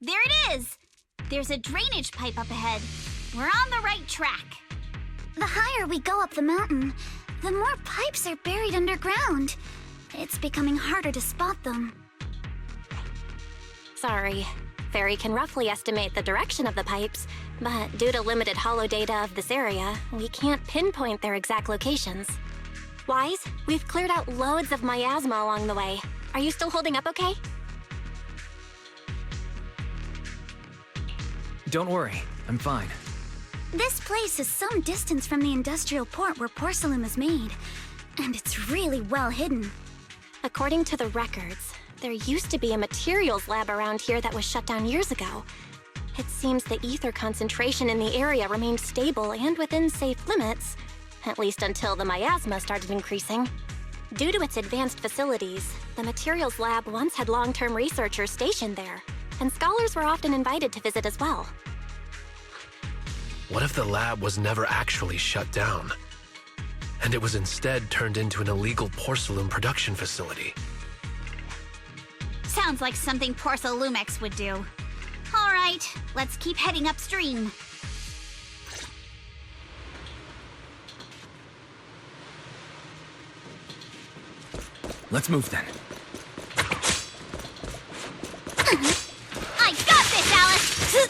There it is! There's a drainage pipe up ahead. We're on the right track. The higher we go up the mountain, the more pipes are buried underground. It's becoming harder to spot them. Sorry. Fairy can roughly estimate the direction of the pipes, but due to limited holo data of this area, we can't pinpoint their exact locations. Wise, we've cleared out loads of miasma along the way. Are you still holding up okay? Don't worry, I'm fine. This place is some distance from the industrial port where porcelain is made, and it's really well hidden. According to the records, there used to be a materials lab around here that was shut down years ago. It seems the ether concentration in the area remained stable and within safe limits, at least until the miasma started increasing. Due to its advanced facilities, the materials lab once had long-term researchers stationed there, and scholars were often invited to visit as well. What if the lab was never actually shut down, and it was instead turned into an illegal porcelain production facility? Sounds like something Porcelumex would do. All right, let's keep heading upstream. Let's move then. I got this, Alice!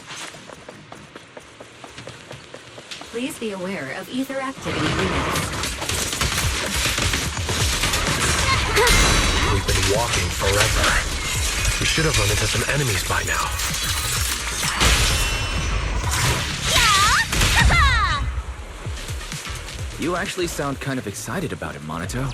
Please be aware of ether activity units. We've been walking forever. We should have run into some enemies by now. Yeah! You actually sound kind of excited about it, Monito.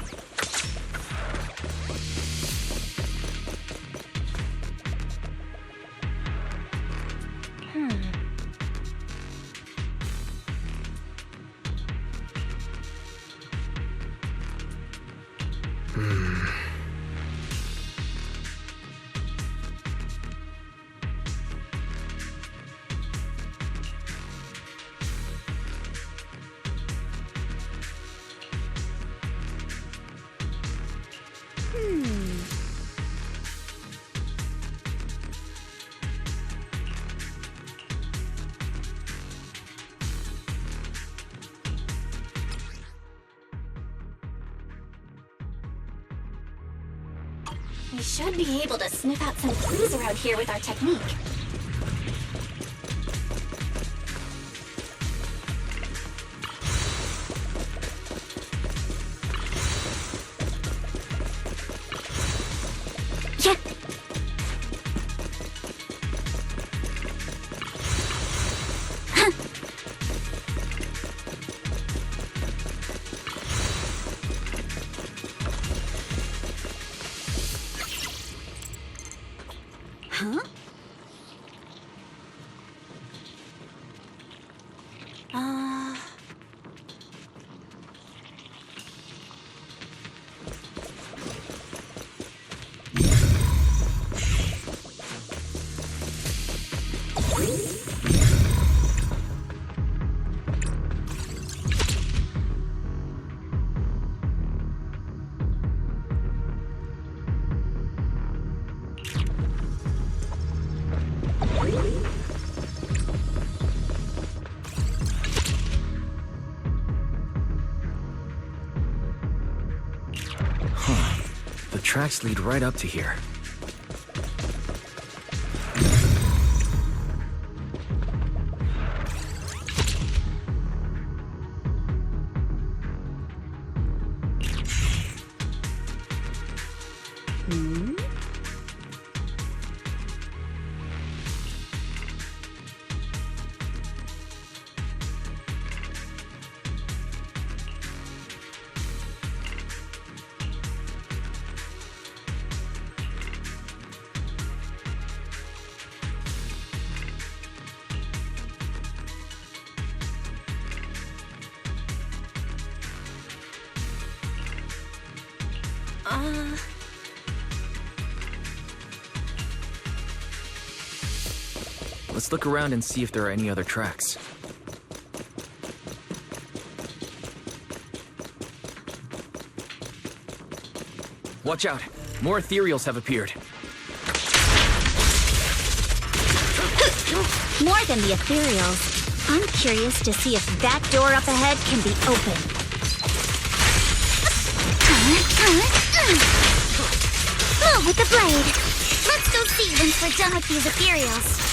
We should be able to sniff out some clues around here with our technique. Yeah. Huh? The tracks lead right up to here. Let's look around and see if there are any other tracks. Watch out! More ethereals have appeared. More than the ethereals, I'm curious to see if that door up ahead can be opened. Move with the blade. Let's go see once we're done with these ethereals.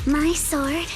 My sword.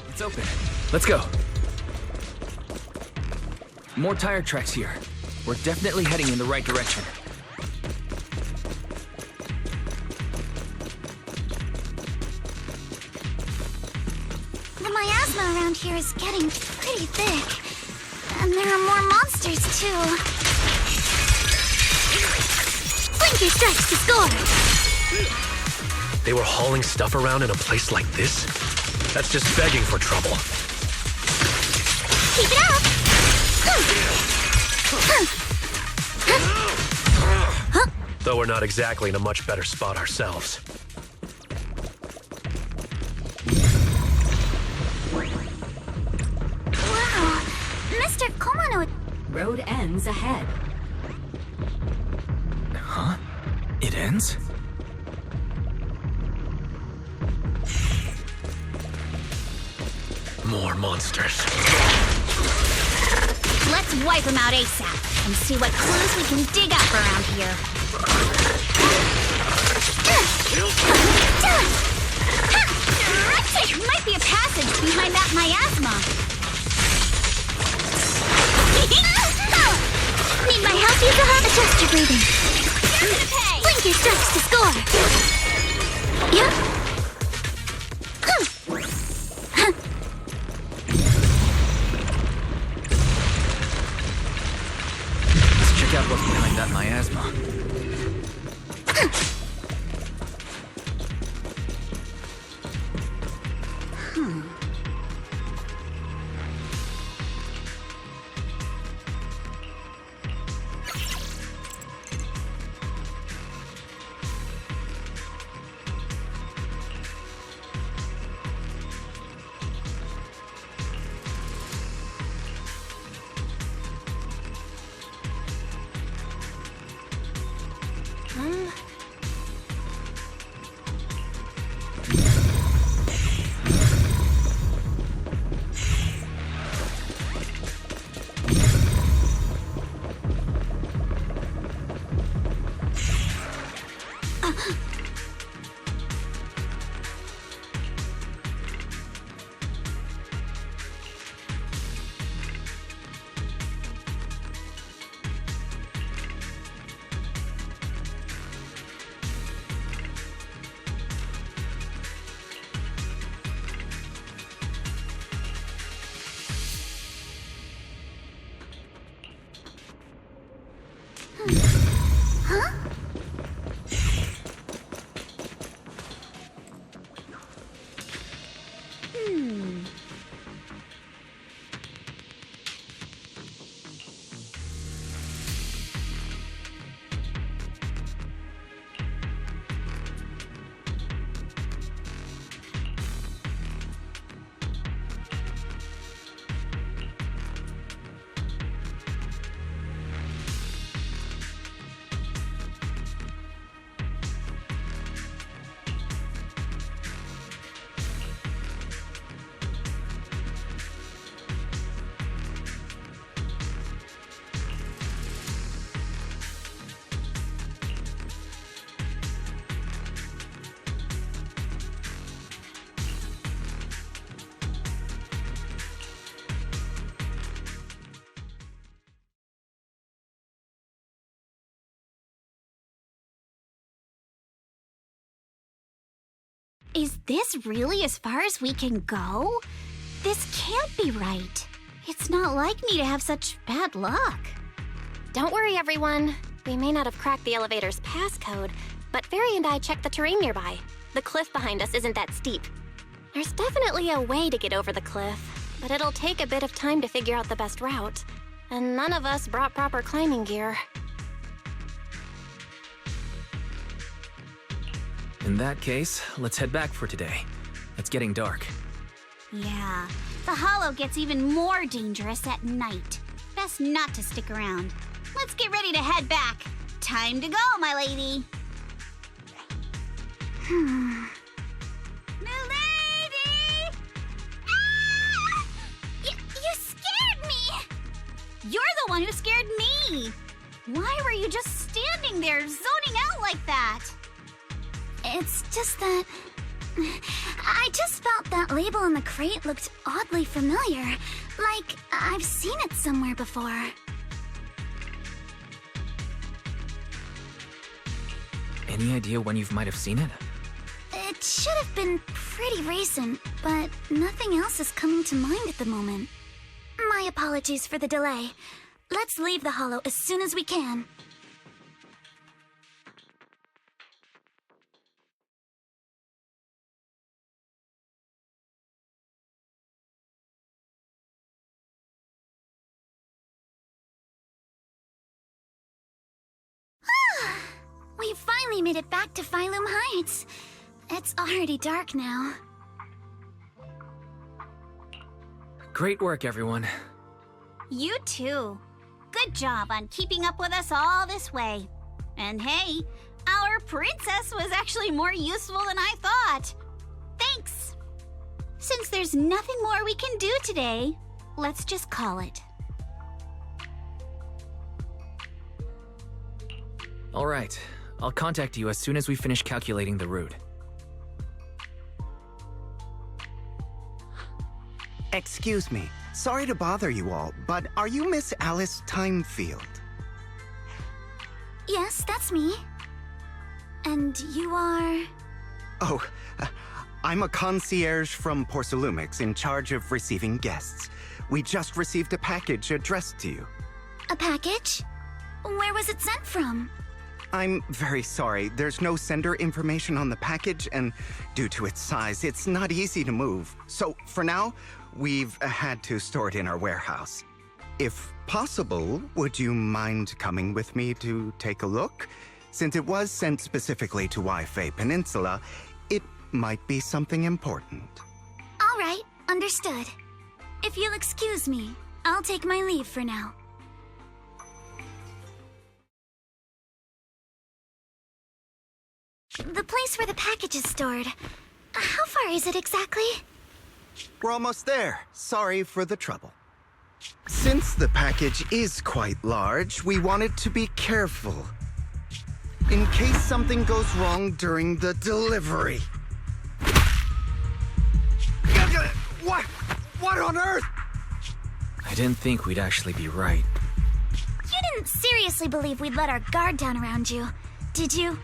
It's open. Let's go. More tire tracks here. We're definitely heading in the right direction. The miasma around here is getting pretty thick. And there are more monsters, too. Blinker strikes to score! They were hauling stuff around in a place like this? That's just begging for trouble. Keep it up! Though we're not exactly in a much better spot ourselves. Wow, Mr. Komano... Road ends ahead. Huh? It ends? More monsters. Let's wipe them out ASAP and see what clues we can dig up around here. There might be a passage behind that miasma. Need my help, Yuzuha? Adjust your breathing. You're gonna pay! Blinker strikes to score! Yeah? Let's check out what's behind that miasma. Is this really as far as we can go? This can't be right. It's not like me to have such bad luck. Don't worry, everyone. We may not have cracked the elevator's passcode, but Fairy and I checked the terrain nearby. The cliff behind us isn't that steep. There's definitely a way to get over the cliff, but it'll take a bit of time to figure out the best route. And none of us brought proper climbing gear. In that case, let's head back for today. It's getting dark. Yeah, the hollow gets even more dangerous at night. Best not to stick around. Let's get ready to head back. Time to go, my lady. Milady! Ah! You scared me! You're the one who scared me. Why were you just standing there, zoning out like that? It's just that... I just felt that label on the crate looked oddly familiar. Like I've seen it somewhere before. Any idea when you might have seen it? It should have been pretty recent, but nothing else is coming to mind at the moment. My apologies for the delay. Let's leave the hollow as soon as we can. We finally made it back to Phylum Heights. It's already dark now. Great work, everyone. You too. Good job on keeping up with us all this way. And hey, our princess was actually more useful than I thought. Thanks. Since there's nothing more we can do today, let's just call it. All right. I'll contact you as soon as we finish calculating the route. Excuse me. Sorry to bother you all, but are you Miss Alice Timefield? Yes, that's me. And you are... Oh, I'm a concierge from Porcelumix in charge of receiving guests. We just received a package addressed to you. A package? Where was it sent from? I'm very sorry. There's no sender information on the package, and due to its size, it's not easy to move. So, for now, we've had to store it in our warehouse. If possible, would you mind coming with me to take a look? Since it was sent specifically to Waifei Peninsula, it might be something important. All right, understood. If you'll excuse me, I'll take my leave for now. The place where the package is stored. How far is it exactly? We're almost there. Sorry for the trouble. Since the package is quite large, we wanted to be careful. In case something goes wrong during the delivery. What? What on earth? I didn't think we'd actually be right. You didn't seriously believe we'd let our guard down around you, did you?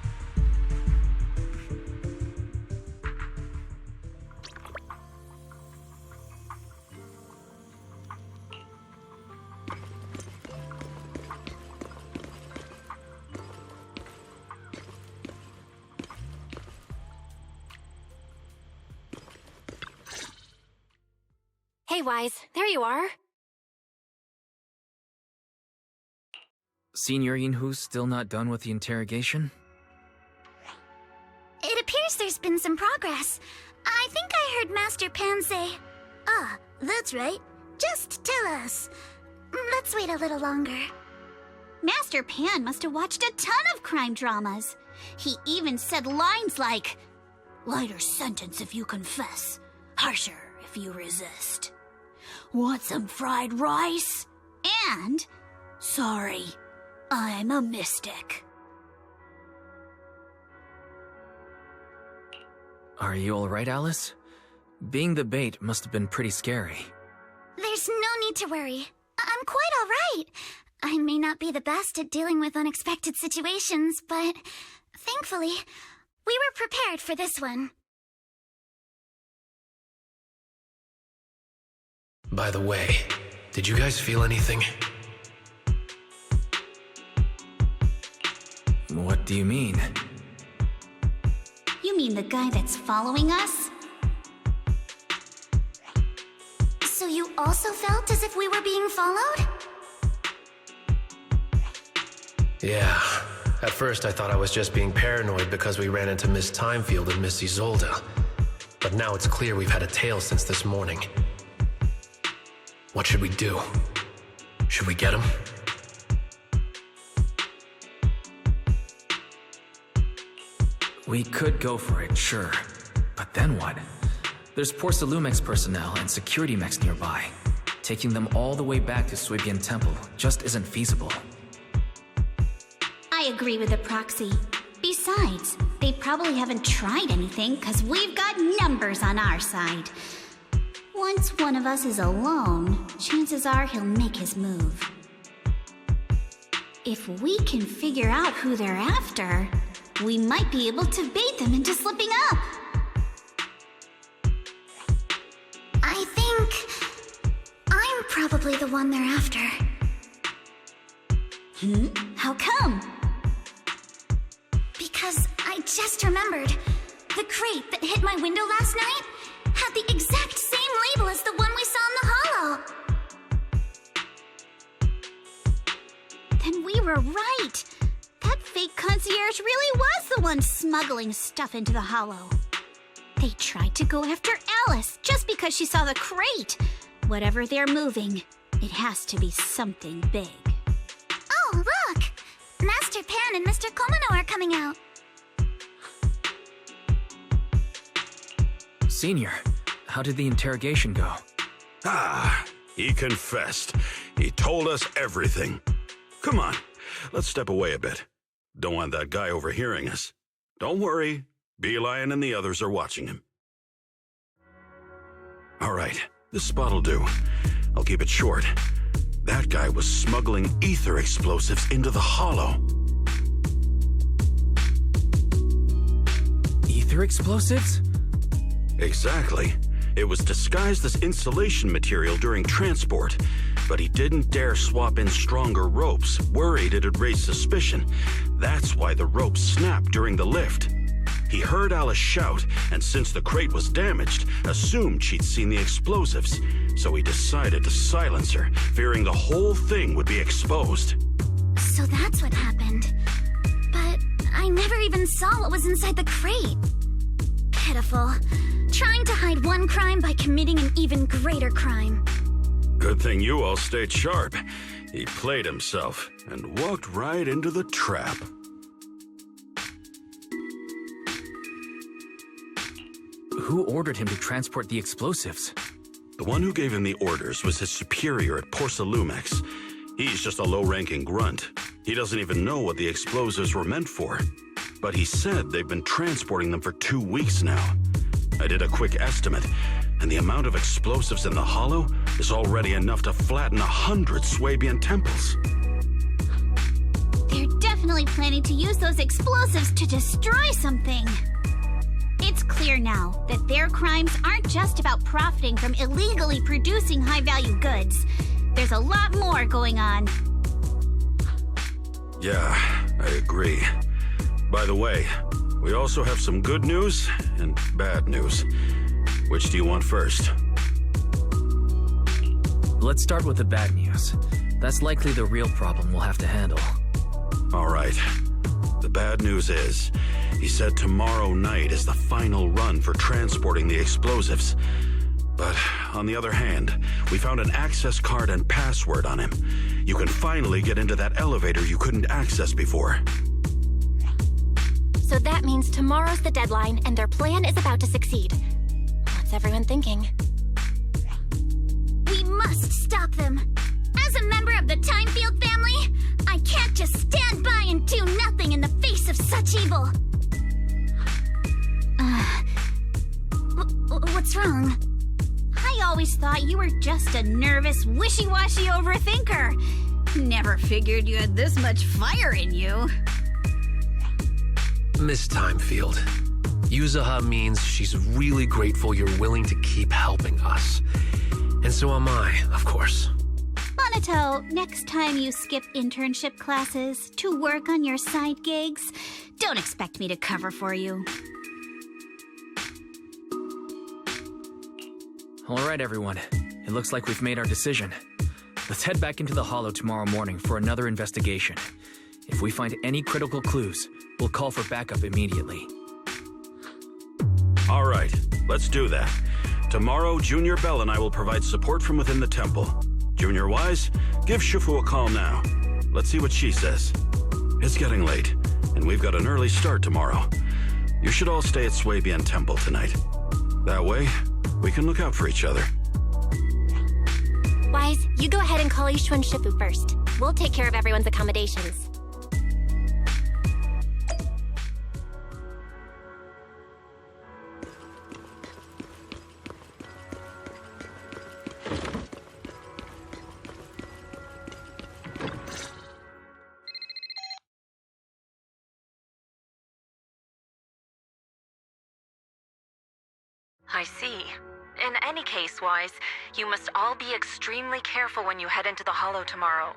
Hey, Wise, there you are. Senior Yinhu's still not done with the interrogation? It appears there's been some progress. I think I heard Master Pan say, "Ah, that's right. Just tell us." Let's wait a little longer. Master Pan must have watched a ton of crime dramas. He even said lines like, "Lighter sentence if you confess, harsher if you resist. Want some fried rice?" And, "Sorry, I'm a mystic." Are you alright, Alice? Being the bait must have been pretty scary. There's no need to worry. I'm quite all right. I may not be the best at dealing with unexpected situations, but thankfully, we were prepared for this one. By the way, did you guys feel anything? What do you mean? You mean the guy that's following us? So you also felt as if we were being followed? Yeah. At first I thought I was just being paranoid because we ran into Miss Timefield and Miss Isolde. But now it's clear we've had a tail since this morning. What should we do? Should we get him? We could go for it, sure. But then what? There's Pz.V personnel and security mechs nearby. Taking them all the way back to Swabian Temple just isn't feasible. I agree with the proxy. Besides, they probably haven't tried anything because we've got numbers on our side. Once one of us is alone, chances are he'll make his move. If we can figure out who they're after, we might be able to bait them into slipping up. I think I'm probably the one they're after. How come? Because I just remembered. The crate that hit my window last night had the exact same label as the one we saw in the hollow. Then we were right. That fake concierge really was the one smuggling stuff into the hollow. They tried to go after Alice just because she saw the crate. Whatever they're moving, it has to be something big. Oh, look! Master Pan and Mr. Komano are coming out. Senior, how did the interrogation go? He confessed. He told us everything. Come on, let's step away a bit. Don't want that guy overhearing us. Don't worry, Beelion and the others are watching him. All right, this spot'll do. I'll keep it short. That guy was smuggling ether explosives into the hollow. Ether explosives? Exactly. It was disguised as insulation material during transport, but he didn't dare swap in stronger ropes, worried it'd raise suspicion. That's why the ropes snapped during the lift. He heard Alice shout, and since the crate was damaged, assumed she'd seen the explosives, so he decided to silence her, fearing the whole thing would be exposed. So that's what happened. But I never even saw what was inside the crate. Pitiful. Trying to hide one crime by committing an even greater crime. Good thing you all stayed sharp. He played himself and walked right into the trap. Who ordered him to transport the explosives? The one who gave him the orders was his superior at Pz.V. He's just a low-ranking grunt. He doesn't even know what the explosives were meant for. But he said they've been transporting them for 2 weeks now. I did a quick estimate, and the amount of explosives in the hollow is already enough to flatten 100 Swabian temples. They're definitely planning to use those explosives to destroy something. It's clear now that their crimes aren't just about profiting from illegally producing high-value goods. There's a lot more going on. Yeah, I agree. By the way, we also have some good news and bad news. Which do you want first? Let's start with the bad news. That's likely the real problem we'll have to handle. All right. The bad news is, he said tomorrow night is the final run for transporting the explosives. But on the other hand, we found an access card and password on him. You can finally get into that elevator you couldn't access before. So that means tomorrow's the deadline and their plan is about to succeed. What's everyone thinking? We must stop them. As a member of the Timefield family, I can't just stand by and do nothing in the face of such evil. What's wrong? I always thought you were just a nervous, wishy-washy overthinker. Never figured you had this much fire in you. Miss Timefield, Yuzaha means she's really grateful you're willing to keep helping us. And so am I, of course. Monato, next time you skip internship classes to work on your side gigs, don't expect me to cover for you. All right, everyone. It looks like we've made our decision. Let's head back into the Hollow tomorrow morning for another investigation. If we find any critical clues, we'll call for backup immediately. All right, let's do that. Tomorrow, Junior Bell and I will provide support from within the temple. Junior Wise, give Shifu a call now. Let's see what she says. It's getting late, and we've got an early start tomorrow. You should all stay at Swabian Temple tonight. That way, we can look out for each other. Wise, you go ahead and call Ishu and Shifu first. We'll take care of everyone's accommodations. I see. In any case, Wise, you must all be extremely careful when you head into the Hollow tomorrow.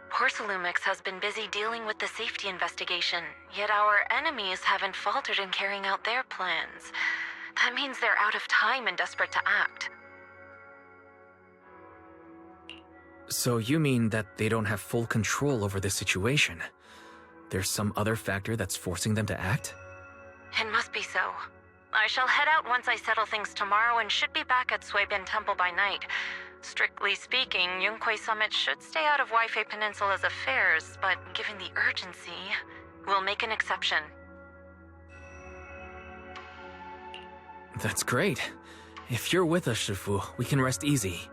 Porcelumix has been busy dealing with the safety investigation, yet our enemies haven't faltered in carrying out their plans. That means they're out of time and desperate to act. So you mean that they don't have full control over the situation? There's some other factor that's forcing them to act? It must be so. I shall head out once I settle things tomorrow and should be back at Swabian Temple by night. Strictly speaking, Yunquay Summit should stay out of Waifei Peninsula's affairs, but given the urgency, we'll make an exception. That's great. If you're with us, Shifu, we can rest easy.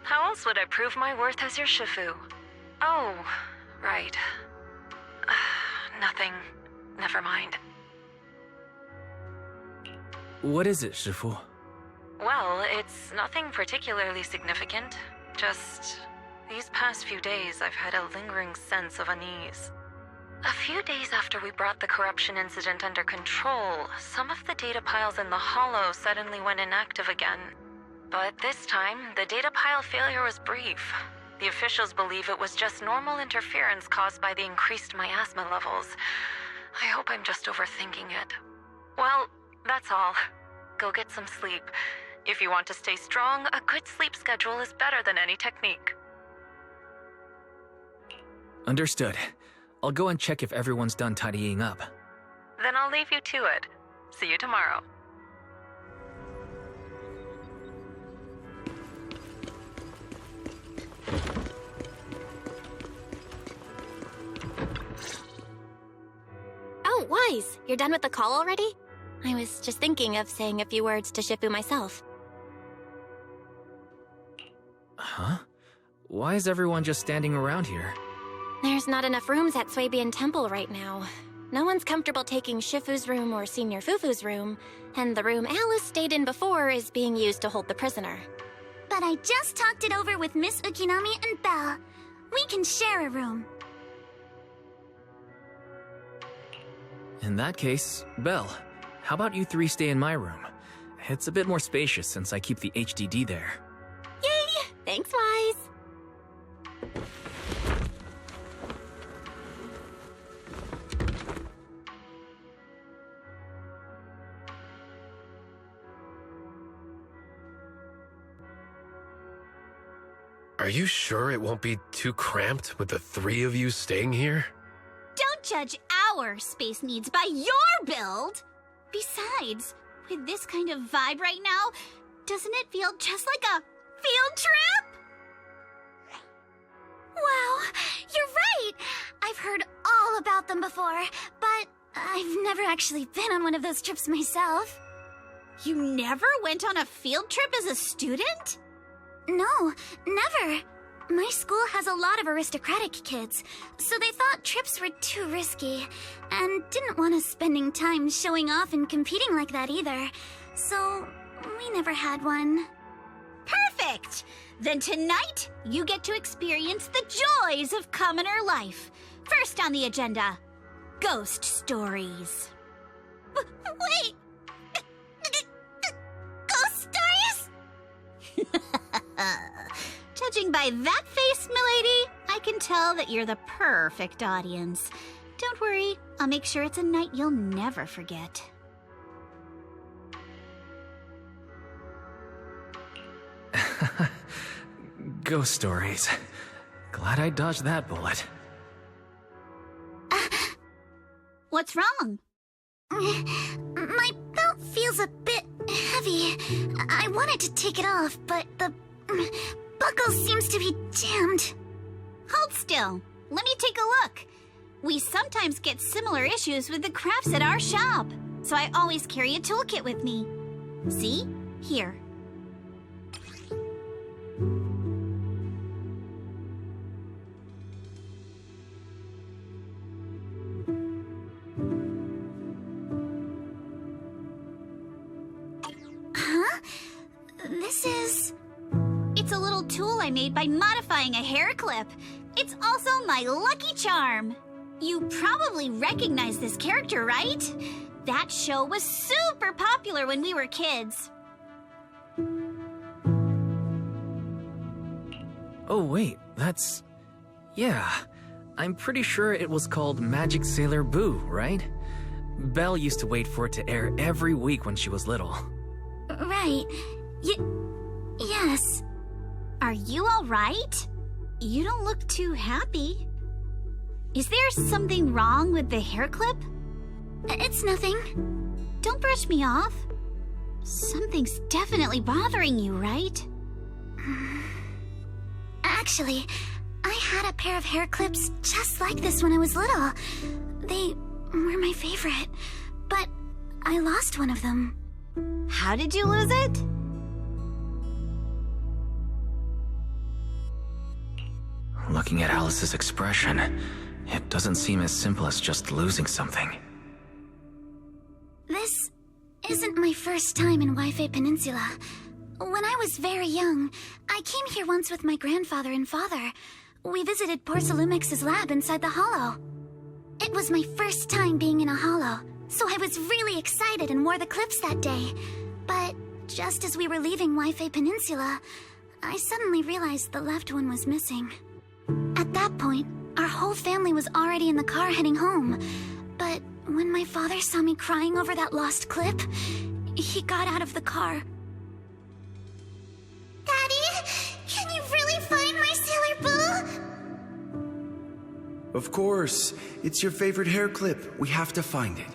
How else would I prove my worth as your Shifu? Oh, right. Nothing. Never mind. What is it, Shifu? Well, it's nothing particularly significant. Just these past few days, I've had a lingering sense of unease. A few days after we brought the corruption incident under control, some of the data piles in the Hollow suddenly went inactive again. But this time, the data pile failure was brief. The officials believe it was just normal interference caused by the increased miasma levels. I hope I'm just overthinking it. Well, that's all. Go get some sleep. If you want to stay strong, a good sleep schedule is better than any technique. Understood. I'll go and check if everyone's done tidying up. Then I'll leave you to it. See you tomorrow. Oh, Wise, you're done with the call already? I was just thinking of saying a few words to Shifu myself. Huh? Why is everyone just standing around here? There's not enough rooms at Swabian Temple right now. No one's comfortable taking Shifu's room or Senior Fufu's room, and the room Alice stayed in before is being used to hold the prisoner. But I just talked it over with Miss Ukinami and Belle. We can share a room. In that case, Belle, how about you three stay in my room? It's a bit more spacious since I keep the HDD there. Yay! Thanks, Wise. Are you sure it won't be too cramped with the three of you staying here? Don't judge our space needs by your build! Besides, with this kind of vibe right now, doesn't it feel just like a field trip? Wow, you're right! I've heard all about them before, but I've never actually been on one of those trips myself. You never went on a field trip as a student? No, never. My school has a lot of aristocratic kids, so they thought trips were too risky, and didn't want us spending time showing off and competing like that either. So, we never had one. Perfect! Then tonight, you get to experience the joys of commoner life. First on the agenda, ghost stories. Wait! Ghost stories? Judging by that face, milady, I can tell that you're the perfect audience. Don't worry, I'll make sure it's a night you'll never forget. Ghost stories. Glad I dodged that bullet. What's wrong? My belt feels a bit heavy. I wanted to take it off, but the buckle seems to be jammed. Hold still. Let me take a look. We sometimes get similar issues with the crafts at our shop, so I always carry a toolkit with me. See? Here. This is... It's a little tool I made by modifying a hair clip. It's also my lucky charm. You probably recognize this character, right? That show was super popular when we were kids. Oh wait, that's... Yeah, I'm pretty sure it was called Magic Sailor Boo, right? Belle used to wait for it to air every week when she was little. Right. Yes. Are you all right? You don't look too happy. Is there something wrong with the hair clip? It's nothing. Don't brush me off. Something's definitely bothering you, right? Actually, I had a pair of hair clips just like this when I was little. They were my favorite, but I lost one of them. How did you lose it? Looking at Alice's expression, it doesn't seem as simple as just losing something. This isn't my first time in Wi-Fi Peninsula. When I was very young, I came here once with my grandfather and father. We visited Pz.V's lab inside the hollow. It was my first time being in a hollow, so I was really excited and wore the clips that day. But just as we were leaving Wi-Fi Peninsula, I suddenly realized the left one was missing. At that point, our whole family was already in the car heading home. But when my father saw me crying over that lost clip, he got out of the car. Daddy, can you really find my Sailor Boo? Of course. It's your favorite hair clip. We have to find it.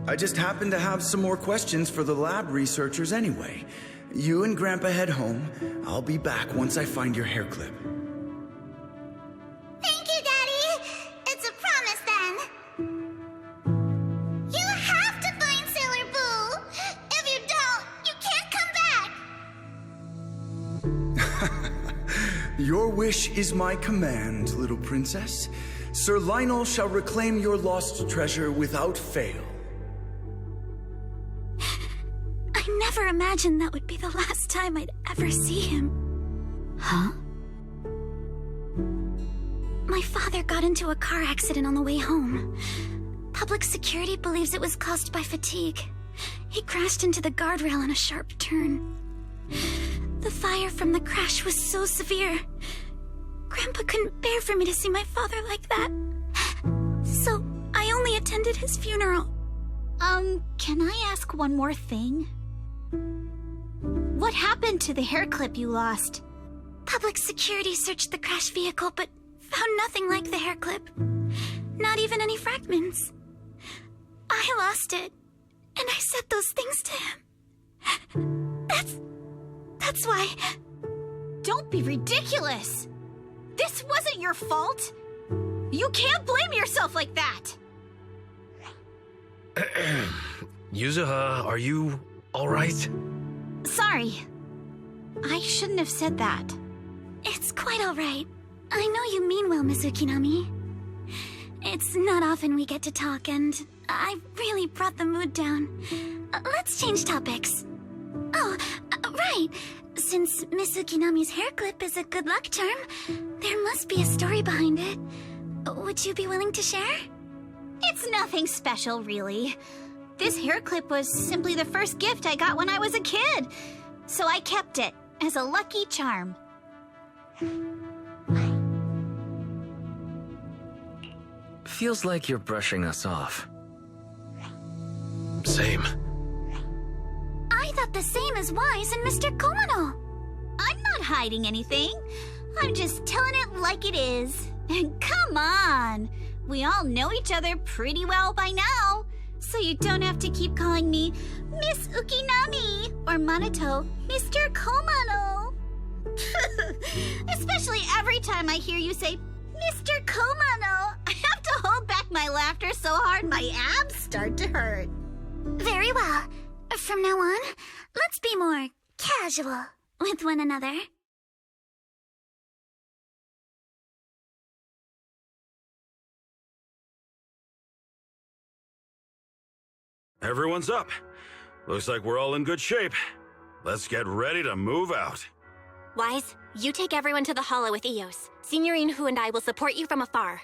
I just happen to have some more questions for the lab researchers anyway. You and Grandpa head home. I'll be back once I find your hair clip. Thank you, Daddy. It's a promise then. You have to find Sailor Boo. If you don't, you can't come back. Your wish is my command, little princess. Sir Lionel shall reclaim your lost treasure without fail. I never imagined that would be the last time I'd ever see him. Huh? My father got into a car accident on the way home. Public security believes it was caused by fatigue. He crashed into the guardrail on a sharp turn. The fire from the crash was so severe. Grandpa couldn't bear for me to see my father like that. So I only attended his funeral. Can I ask one more thing? What happened to the hair clip you lost? Public security searched the crashed vehicle, but found nothing like the hair clip. Not even any fragments. I lost it, and I said those things to him. That's why... Don't be ridiculous! This wasn't your fault! You can't blame yourself like that! Yuzuha, are you alright? Sorry. I shouldn't have said that. It's quite alright. I know you mean well, Miss Ukinami. It's not often we get to talk, and I really brought the mood down. Let's change topics. Oh, right. Since Miss Ukinami's hair clip is a good luck charm, there must be a story behind it. Would you be willing to share? It's nothing special, really. This hair clip was simply the first gift I got when I was a kid, so I kept it. as a lucky charm. Feels like you're brushing us off. Same. I thought the same as Wise and Mr. Komano. I'm not hiding anything. I'm just telling it like it is. And come on! We all know each other pretty well by now, so you don't have to keep calling me Miss Ukinami or Manato Mr. Komano. Especially every time I hear you say Mr. Komano, I have to hold back my laughter so hard my abs start to hurt. Very well. From now on, let's be more casual with one another. Everyone's up. Looks like we're all in good shape. Let's get ready to move out. Wise, you take everyone to the hollow with Eos. Signorine Hu and I will support you from afar.